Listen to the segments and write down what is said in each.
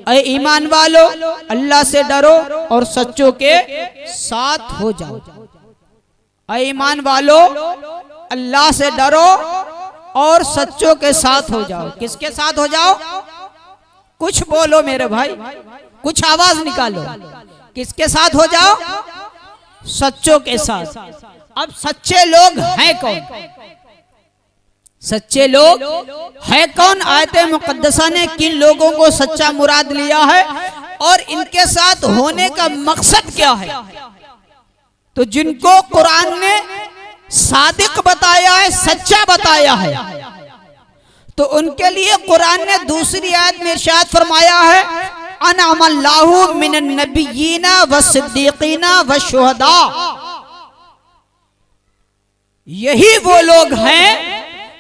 ऐ ईमान वालो अल्लाह से डरो और सच्चों के साथ हो जाओ। ऐ ईमान वालो अल्लाह से डरो और सच्चों के साथ हो जाओ। किसके साथ हो जाओ? कुछ बोलो मेरे भाई, कुछ आवाज निकालो। किसके साथ हो जाओ? सच्चों के साथ। अब सच्चे लोग हैं कौन? सच्चे लोग है कौन? आयत मुकद्दसा ने किन लोगों को सच्चा मुराद लिया है और इनके साथ होने का मकसद क्या है? तो जिनको कुरान ने सादिक बताया है, सच्चा बताया है, तो उनके लिए कुरान ने दूसरी आयत में इरशाद फरमाया है, अनअमल्लाहु मिनन नबिय्यीना व सिद्दीकीना व शुहदा। यही वो लोग हैं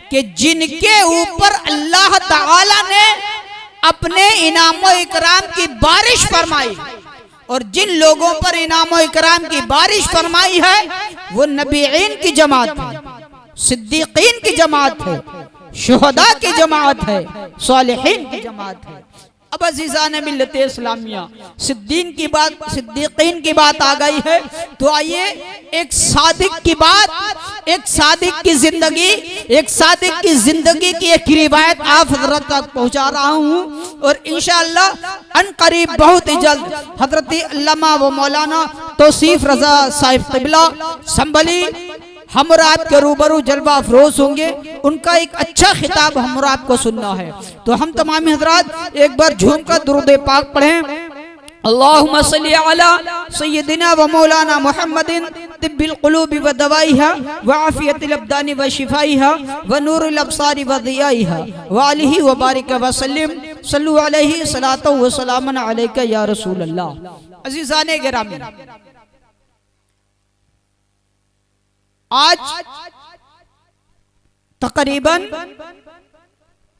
कि जिनके ऊपर अल्लाह ताला ने अपने इनाम इकराम की बारिश फरमाई, और जिन लोगों पर इनाम इकराम की बारिश फरमाई है वो नबीईन की जमात है, सिद्दीकीन की जमात है, शुहदा की जमात है, सालिहीन की जमात है। अब अजीज़ान मिल्लत इस्लामिया, सिद्दीकीन की बात आ गई है, तो आइए एक सादिक की बात, एक सादिक की जिंदगी की एक रिवायत आप हजरत तक पहुंचा रहा हूं, और इंशाअल्लाह अनकरीब बहुत ही जल्द हजरत अल्लामा व मौलाना तौसीफ रजा साहिब क़िबला संभली हम और आपके रूबरू जलवा अफरोज होंगे। उनका एक अच्छा खिताब हम और आपको सुनना है। तो हम तमाम हजरात एक बार झूम कर दुरूद पाक पढ़ें। अल्लाहुम्मा सल्ली अला सय्यदिना व मौलाना मुहम्मदिन तिब्बिल क़ुलूबि व दवाइहा व आफियतिल अब्दानि व शिफाइहा व नूरिल अब्सारि व दियाइहा व आलिहि व बारिक व सल्लिम सल्लु अलैहि सलातो व सलामन अलैका या रसूल अल्लाह। अज़ीज़ाने गिरामी, आज तकरीबन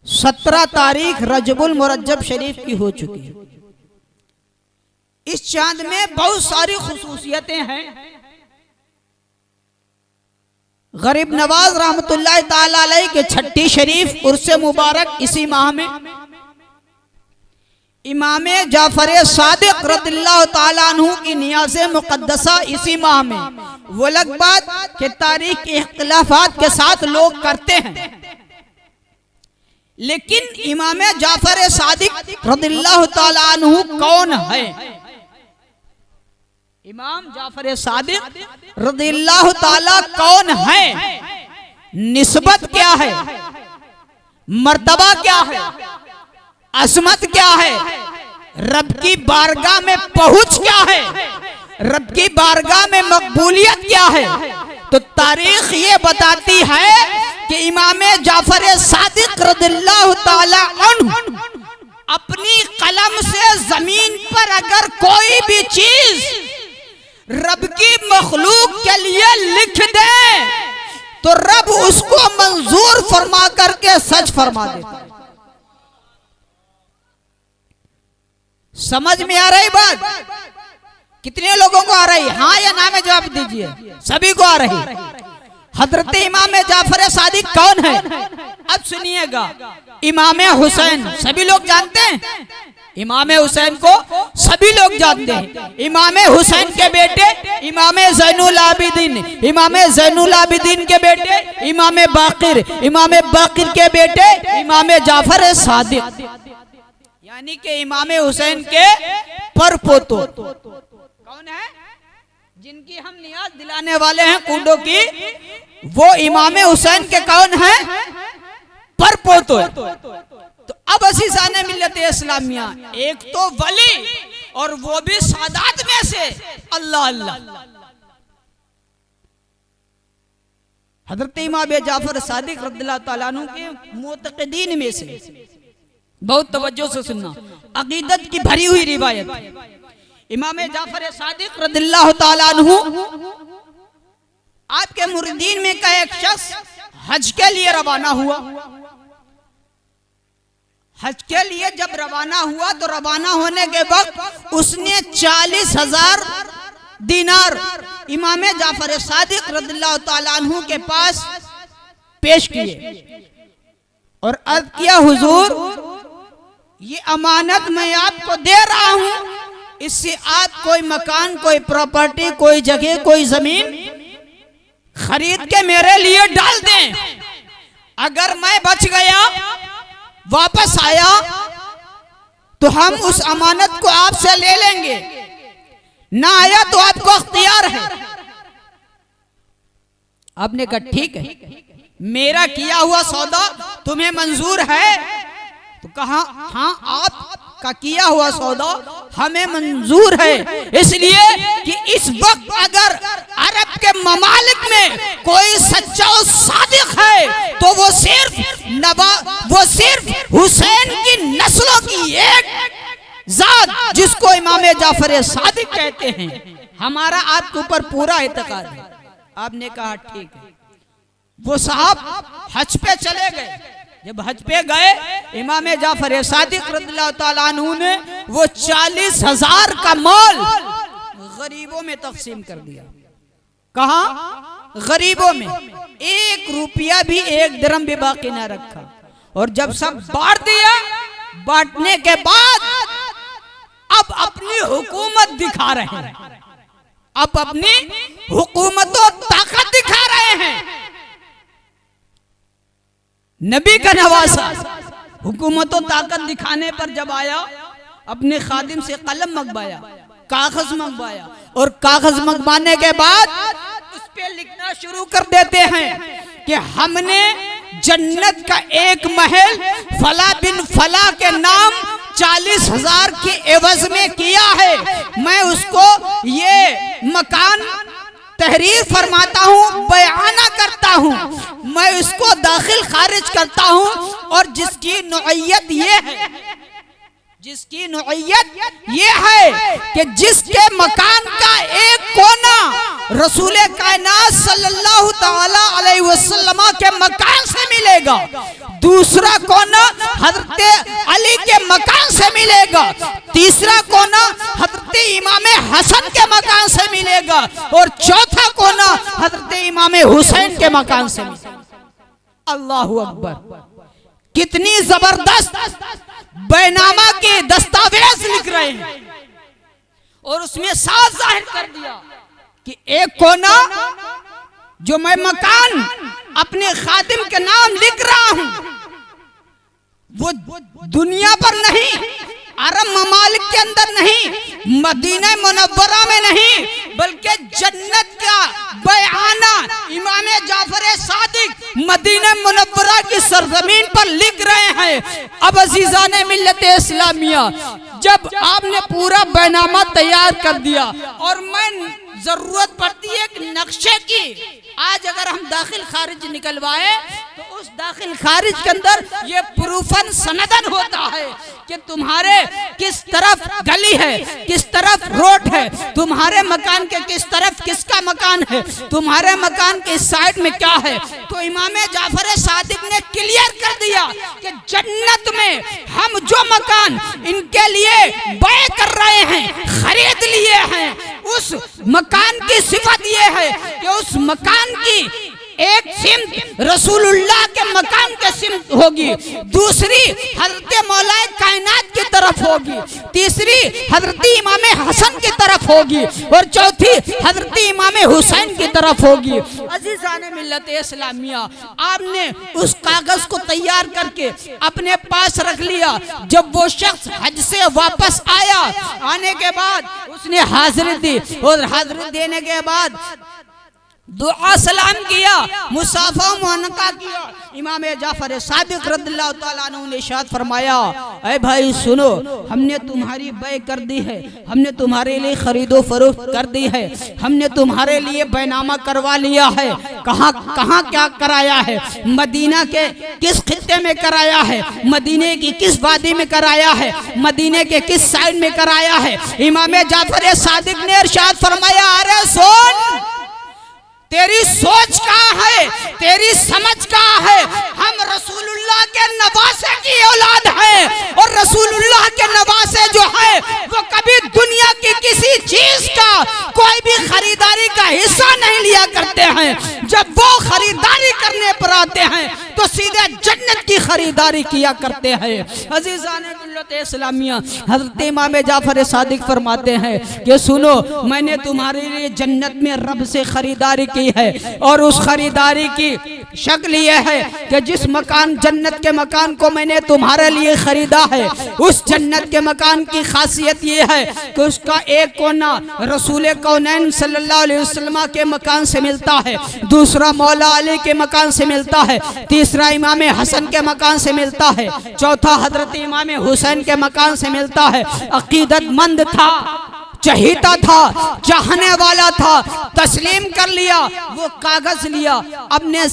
17 तारीख रजबुल मुरज्जब शरीफ की हो चुकी है। इस चांद में बहुत सारी खुसूसियतें हैं। गरीब नवाज रहमतुल्लाह ताला अलैह के छठी शरीफ उर्स मुबारक इसी माह में, इमाम जाफर सादिक रदियल्लाहु ताला अन्हु की नियाज़े मुक़द्दसा इसी माह में। वो अलग बात के तारीख के इख्तिलाफात के साथ लोग करते हैं, लेकिन इमाम जाफर सादिक रदियल्लाहु ताला अन्हु कौन है? इमाम जाफर सादिक रदियल्लाहु ताला कौन है? निस्बत क्या है? मर्तबा क्या है? असमत क्या है? रब की बारगाह में पहुंच क्या है? रब की बारगाह में मकबूलियत क्या है? तो तारीख ये बताती है कि इमाम जाफर सादिक रदियल्लाहु ताला अन्हु अपनी कलम से जमीन पर अगर कोई भी चीज रब की मखलूक के लिए लिख दे तो रब उसको मंजूर फरमा करके सच फरमा देता है। समझ में आ रही बात? कितने लोगों को आ रही? हाँ या ना में जवाब दीजिए। सभी को आ रही। हजरत इमाम जाफर सादिक कौन है? अब सुनिएगा, इमाम हुसैन सभी लोग जानते हैं। इमाम हुसैन को सभी लोग जानते हैं। इमाम हुसैन के बेटे इमाम ज़ैनुल आबिदीन, इमाम ज़ैनुल आबिदीन के बेटे इमाम बाकिर, इमाम बाकिर के बेटे इमाम जाफर सादिक, यानी कि इमाम हुसैन के परपोतो कौन है? जिनकी हम नियाज दिलाने वाले हैं कूडो की, वो इमाम हुसैन के कौन है? परपोतो है। तो अब अज़ीज़ाने मिल्लत इस्लामिया, एक तो वली और वो भी सादात में से, अल्लाह अल्लाह। हजरत इमाम जाफर सादिक रदियल्लाहु ताला अन्हु के मुतक़िदीन में से, बहुत तवज्जो से सुनना, अकीदत की भरी हुई रिवायत। इमाम जाफर सादिक रदियल्लाहु ताला अन्हु आपके मुरीदीन में का एक शख्स हज के लिए रवाना हुआ। हज के लिए जब रवाना हुआ तो रवाना होने के वक्त उसने 40,000 दीनार इमाम जाफर सादिक रदियल्लाहु ताला अन्हु के पास पेश किए और अर्ज किया, हुजूर ये अमानत मैं आपको दे रहा हूं, इससे आप कोई मकान, कोई प्रॉपर्टी, कोई जगह, कोई जमीन खरीद के मेरे लिए डाल दें। अगर मैं बच गया, वापस आया, तो हम उस अमानत को आपसे ले लेंगे, ना आया तो आपको अख्तियार है। आपने कहा ठीक है, मेरा किया हुआ सौदा तुम्हें मंजूर है? तो कहा हाँ, आपका किया हुआ सौदा हमें मंजूर है, इसलिए कि इस वक्त अगर अरब के ममालिक में कोई सच्चा और सादिक है तो वो सिर्फ हुसैन की नस्लों की एक जात, जिसको इमाम जाफर सादिक कहते हैं, हमारा आपके ऊपर पूरा इत्तेकाद है। आपने कहा ठीक है। वो साहब हज पे चले गए। जब हज पे गए, इमाम जाफर सादिक रज़ियल्लाहु ताला अन्हु ने वो 40,000 का माल गरीबों में तकसीम कर दिया। कहा? गरीबों में। 1 रुपया भी, 1 दिरहम भी बाकी ना रखा। और जब सब बांट दिया, बांटने के बाद अब अपनी हुकूमत दिखा रहे हैं, अब अपनी हुकूमत और ताकत दिखा रहे हैं। नबी का नवासा हुकूमत और ताकत दिखाने पर जब आया, अपने खादिम से कलम मंगवाया, कागज मंगवाया, और कागज मंगवाने के बाद उस पे लिखना शुरू कर देते हैं कि हमने जन्नत का एक महल फला बिन फला के नाम 40,000 के एवज में किया है। मैं उसको ये मकान तहरीर फरमाता हूँ, बयाना करता हूँ, मैं उसको दाखिल खारिज करता हूँ। और जिसकी नौइयत ये है कि जिसके मकान का एक कोना रसूल कायनात सल्लल्लाहु ताला अलैहि वसल्लम के मकान से मिलेगा, दूसरा कोना हजरत अली के मकान से मिलेगा, तीसरा कोना हजरत इमाम हसन के मकान से मिलेगा, और चौथा कोना हजरत इमाम हुसैन के मकान से मिलेगा। अल्लाहु अकबर! कितनी जबरदस्त बैनामा के दस्तावेज लिख रहे हैं, और उसमें साफ जाहिर कर दिया कि एक कोना जो मैं मकान अपने खादिम के नाम लिख रहा हूं, वो दुनिया पर नहीं, अरब ममालिक के अंदर नहीं, मदीना मुनव्वरा में नहीं, बल्कि जन्नत का बयाना इमाम जाफर सादिक मदीना मुनव्वरा की सरजमीन पर लिख रहे हैं। अब अजीजाने मिल्लत इस्लामिया, जब आपने पूरा बैनामा तैयार कर दिया, और मैं जरूरत पड़ती है एक नक्शे की, आज अगर हम दाखिल खारिज निकलवाए तो उस दाखिल खारिज के अंदर ये प्रूफन सनदन होता है कि तुम्हारे किस तरफ गली है, किस तरफ रोड है, तुम्हारे मकान के किस तरफ किसका मकान है, तुम्हारे मकान के साइड में क्या है। तो इमाम जाफर सादिक ने क्लियर कर दिया कि जन्नत में हम जो मकान इनके लिए बय कर रहे हैं, खरीद लिए हैं, उस मकान की सिफत ये है कि उस मकान की एक सिमत रसूलुल्लाह के मकान के सिमत होगी, दूसरी हजरत मौलाए कायनात की तरफ होगी, तीसरी हजरत इमाम हसन की तरफ होगी, और चौथी हजरत इमाम हुसैन की तरफ होगी। अजीजाने मिल्लत इस्लामिया, आपने उस कागज को तैयार करके अपने पास रख लिया। जब वो शख्स हज से वापस आया, आने के बाद उसने हाजिरी दी, और हाजिरी देने के बाद दुआ सलाम किया, मुसाफा मुआनका किया। इमाम जाफर सादिक रज़ियल्लाहु ताला अन्हु ने इरशाद फरमाया, ऐ भाई सुनो, हमने तुम्हारी बै कर दी है, हमने तुम्हारे लिए खरीदो फरोख्त कर दी है, हमने तुम्हारे लिए बैनामा करवा लिया है। कहाँ कहाँ क्या कराया है? मदीना के किस खित्ते में कराया है, मदीने की किस वादी में कराया है, मदीने के किस साइड में कराया है। इमाम जाफर सादिक ने इरशाद फरमाया, अरे सुन, तेरी सोच कहाँ है, तेरी समझ कहाँ है? हम रसूलुल्लाह के नवासे की औलाद हैं, और रसूलुल्लाह के नवासे जो है वो कभी दुनिया की किसी चीज का कोई भी खरीदारी का हिस्सा नहीं लिया करते हैं। जब वो खरीदारी करने पर आते हैं तो सीधे जन्नत की खरीदारी किया करते हैं। अजीजाने मिल्लत इस्लामिया, हजरत इमाम जाफर सादिक फरमाते हैं कि सुनो, मैंने तुम्हारे लिए जन्नत में रब से खरीदारी की है और उस खरीदारी की शक्ल यह है कि जिस मकान, जन्नत के मकान को मैंने तुम्हारे लिए खरीदा है, उस जन्नत के मकान की खासियत यह है कि उसका एक कोना रसूल कौनैन सल्लल्लाहु अलैहि वसल्लम के मकान से मिलता है, दूसरा मौला अली के मकान से मिलता है, तीसरा इमाम हसन के मकान से मिलता है, चौथा हजरत इमाम हुसैन के मकान से मिलता है। अकीदतमंद था, चहीता था, चाहने वाला था, तस्लीम कर लिया, वो कागज लिया, अपने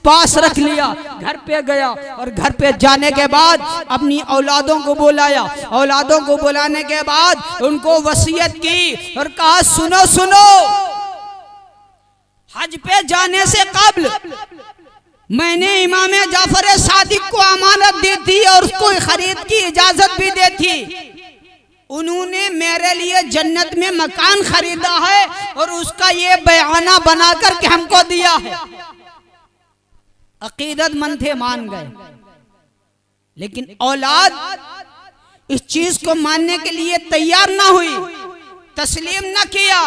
पास रख लिया, घर पे गया और घर पे जाने के बाद अपनी औलादों को बुलाया। औलादों को बुलाने के बाद उनको वसीयत की और कहा सुनो सुनो, हज पे जाने से कब्ल मैंने इमाम जाफर सादिक को अमानत दी थी और उसको खरीद की इजाजत भी दी थी। उन्होंने मेरे लिए जन्नत में मकान खरीदा है और उसका ये बयाना बना करके हमको दिया है। अकीदतमंद थे, मान गए, लेकिन औलाद इस चीज को मानने के लिए तैयार ना हुई, तस्लीम न किया,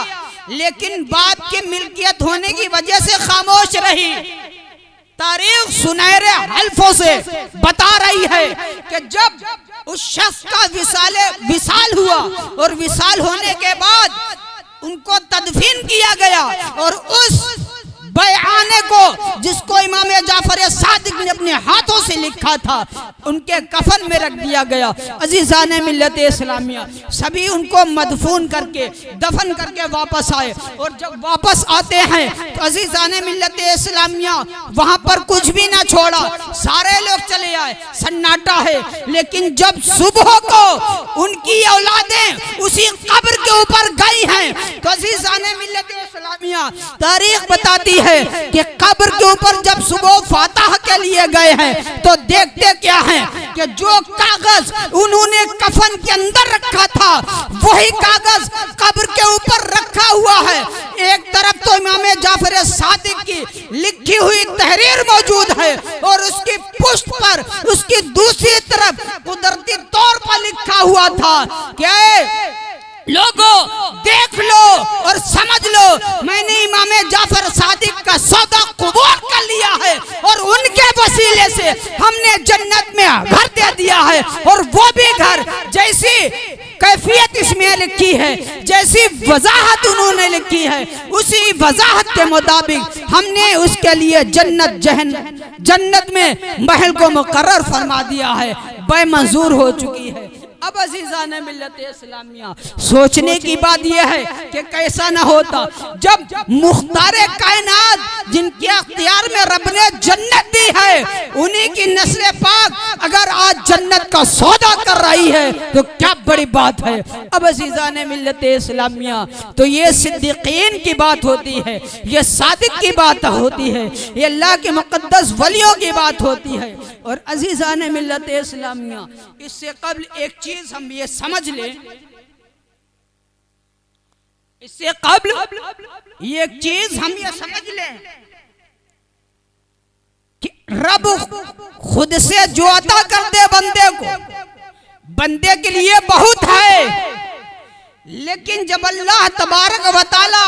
लेकिन बाप की मिल्कियत होने की वजह से खामोश रही। तारीख सुनहरे हल्फों से बता रही है कि जब उस शख्स का विसाल हुआ और विसाल होने के बाद उनको तदफीन किया गया और उस बयाने को जिसको इमाम जाफर सादिक ने अपने हाथों से लिखा था उनके कफन में रख दिया गया। अजीज़ाने मिल्लत इस्लामिया, सभी उनको मदफून करके दफन करके वापस आए और जब वापस आते हैं तो अजीज़ाने मिल्लत इस्लामिया वहां पर कुछ भी ना छोड़ा, सारे लोग चले आए, सन्नाटा है। लेकिन जब सुबह को उनकी औलादें उसी कब्र के ऊपर गई हैं तो अजीज़ाने मिल्लत इस्लामिया तारीख बताती है कि कब्र के ऊपर जब सुबह फातह के लिए गए हैं तो देखते क्या है कि जो कागज उन्होंने कफन के अंदर रखा था वही कागज कब्र के ऊपर रखा हुआ है। एक तरफ तो इमाम जाफर सादिक की लिखी हुई तहरीर मौजूद है और उसकी पुष्ट पर उसकी दूसरी तरफ कुदरती तौर पर लिखा हुआ था कि लोगों देख लो और समझ लो, मैंने इमाम जाफर सादिक का सौदा कबूल कर लिया है और उनके वसीले से हमने जन्नत में घर दे दिया है। और वो भी घर जैसी कैफियत इसमें लिखी है, जैसी वजाहत उन्होंने लिखी है, उसी वजाहत के मुताबिक हमने उसके लिए जन्नत में महल को मुकर्रर फरमा दिया है, बेमंजूर हो चुकी है। अब अजीज़ाने मिल्लत इस्लामिया, सोचने की बात यह है कि कैसा न होता जब मुख्तारे कायनात जिनके अख्तियार में रब ने जन्नत दी है, उन्हीं की नस्ल पाक अगर आज जन्नत का सौदा कर रही है तो क्या बड़ी बात है। अब अजीज़ाने मिल्लत इस्लामिया, तो ये सिद्दीकीन की बात होती है, ये सादिक की बात होती है, ये अल्लाह के मुक़द्दस वलियों की बात होती है। और अजीज़ाने मिल्लत इस्लामिया, इससे कबल एक चीज हम ये समझ लें, इससे कबल ये चीज हम ये समझ लें कि रब खुद से जो अता कर दे बंदे को, बंदे के लिए बहुत है, लेकिन जब अल्लाह तबारक व तआला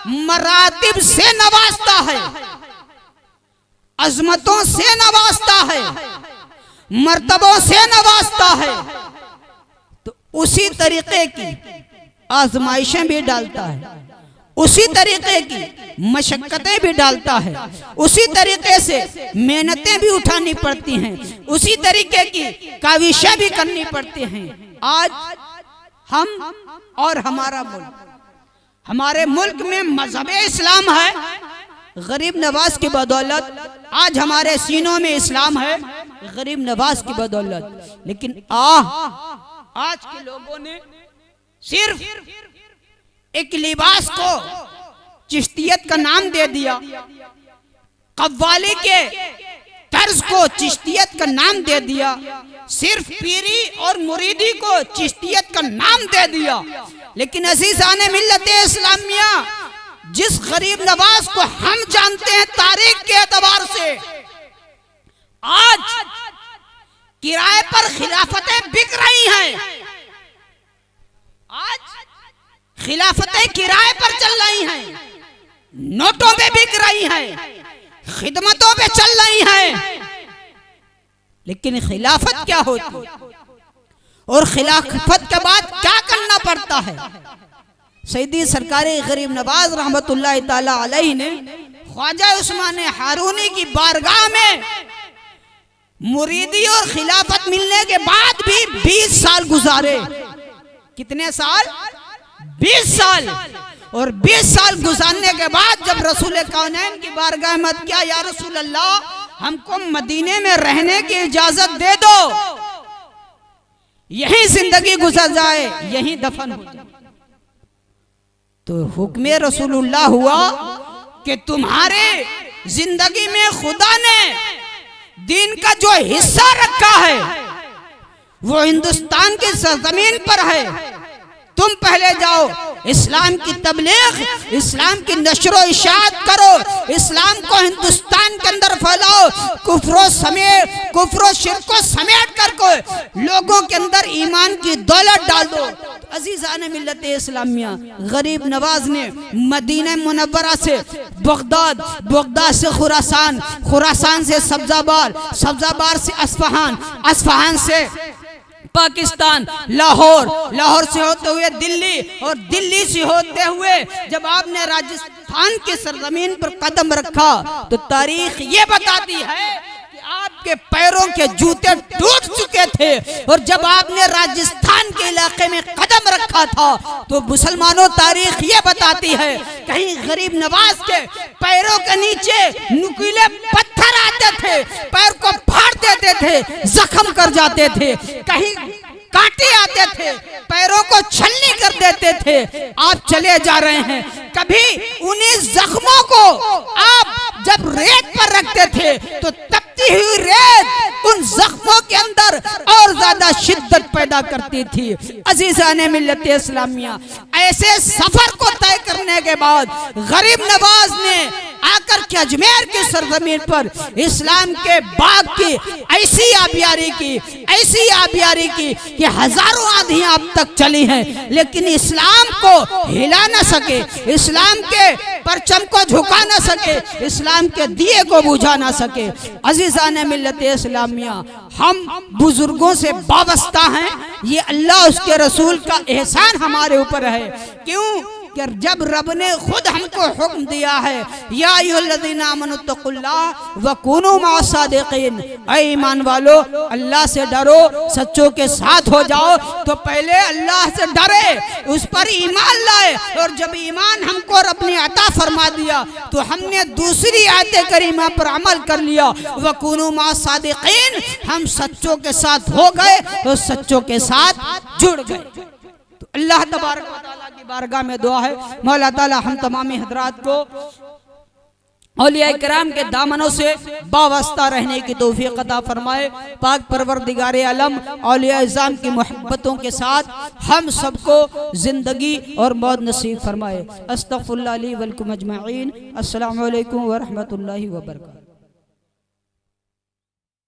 मरातिब से नवाजता है, अजमतों से नवाजता है, मर्तबों से नवाजता है, तो उसी तरीके की आजमाइशें भी डालता है, उसी तरीके की मशक्कतें भी डालता है, उसी तरीके से मेहनतें भी उठानी पड़ती हैं, उसी तरीके की काविशें भी करनी पड़ती हैं। आज हम और हमारा मुल्क, हमारे मुल्क में मजहब इस्लाम है, गरीब नवाज की बदौलत आज हमारे सीनों में इस्लाम है, गरीब नवाज की बदौलत। लेकिन आज के लोगों ने सिर्फ एक लिबास को चिश्तियत का नाम दे दिया, कव्वाली के तर्ज को चिश्तियत का नाम दे दिया, सिर्फ पीरी और मुरीदी को चिश्तियत का नाम दे दिया। लेकिन अज़ीज़ाने मिल्लत इस्लामिया, जिस गरीब नवाज को हम जानते हैं तारीख के एतबार से, आज किराए पर खिलाफतें बिक रही हैं। आज खिलाफतें किराए पर चल रही हैं, नोटों पे बिक रही हैं, खिदमतों पे चल रही हैं। लेकिन खिलाफत क्या होती और खिलाफत के बाद क्या करना पड़ता है? सैयदी सरकारे गरीब नवाज रहमतुल्लाह ताला अलैहि ने ख्वाजा उस्मान हारूनी की बारगाह में मुरीदी और खिलाफत मिलने के बाद भी 20 साल गुजारे। कितने साल? 20 साल। और 20 साल गुजारने के बाद जब रसूल कौनैन की बारगाह में क्या, या रसूल अल्लाह, हमको मदीने में रहने की इजाजत दे दो, यही जिंदगी गुजर जाए, यही दफन हो जाए। तो हुक्म रसूलुल्लाह हुआ कि तुम्हारे जिंदगी में खुदा ने दीन का जो हिस्सा रखा है वो हिंदुस्तान की सरजमीन पर है। तुम पहले जाओ, इस्लाम की तबलीग, इस्लाम की नशरो इशाअत करो, इस्लाम को हिंदुस्तान के अंदर फैलाओ, कुफ्रो शिर्को समेट कर को लोगों के अंदर ईमान की दौलत डाल दो। अजीज़ान मिल्लत इस्लामिया, गरीब नवाज ने मदीना मुनव्वरा से बगदाद, बगदाद से खुरासान, खुरासान से सब्जाबार, सब्जाबार से अस्फहान, अस्फहान से पाकिस्तान, लाहौर, लाहौर से होते हुए दिल्ली, और दिल्ली से होते हुए जब आपने राजस्थान की सरजमीन पर कदम रखा तो तारीख ये बताती है कि आपके पैरों के जूते टूट चुके थे। और जब आपने राजस्थान के इलाके में कदम रखा था तो मुसलमानों, तारीख ये बताती है कहीं गरीब नवाज के पैरों के नीचे नुकीले पत्थर आते थे, पैर को फाड़ देते थे, जख्म कर जाते थे, कहीं कांटे आते थे, पैरों को छलनी कर देते थे। आप चले जा रहे हैं, कभी उन्हीं जख्मों को आप जब रेत पर रखते थे तो तपती हुई रेत उन जख्मों के अंदर और ज्यादा शिद्दत पैदा करती थी। अजीज़ाने मिल्लत इस्लामिया, ऐसे सफर को तय करने के बाद गरीब नवाज ने आकर के अजमेर की सरजमीन पर इस्लाम के बाग की ऐसी आबियारी की, ऐसी आबियारी की कि हजारों आंधियां अब तक चली हैं, लेकिन इस्लाम को हिला न सके, इस्लाम के परचम को झुका न सके, इस्लाम के दिए को बुझा न सके। अजीज़ाने मिल्लत इस्लामिया, हम बुजुर्गों से वाबस्ता हैं, ये अल्लाह उसके रसूल का एहसान हमारे ऊपर है। क्यों कि जब रब ने खुद हमको हुक्म दिया है, या अय्युहल्लज़ीना आमनुत्तकुल्लाह व कूनू मअस-सादिक़ीन, ऐ ईमान वालो, अल्लाह से डरो, सच्चों के साथ हो जाओ। तो पहले अल्लाह से डरे, उस पर ईमान लाए, और जब ईमान हमको रब ने अता फरमा दिया तो हमने दूसरी आयत करीमा पर अमल कर लिया, व कूनू मअस-सादिक़ीन, हम सच्चों के साथ हो गए तो सच्चों के साथ जुड़ गए। तो अल्लाह तबारक व तआला की बारगाह में दुआ है, मौला ताला हम तमामी हजरात को औलिया किराम के दामनों से वाबस्ता रहने की तौफीक अता फरमाए। पाक परवरदिगारे आलम औलिया इज़ाम की मोहब्बतों के साथ हम सबको जिंदगी और मौत नसीब फरमाए। अस्तगफिरुल्लाह ली व लकुम अजमईन। अस्सलामु अलैकुम व रहमतुल्लाहि व बरकातहू।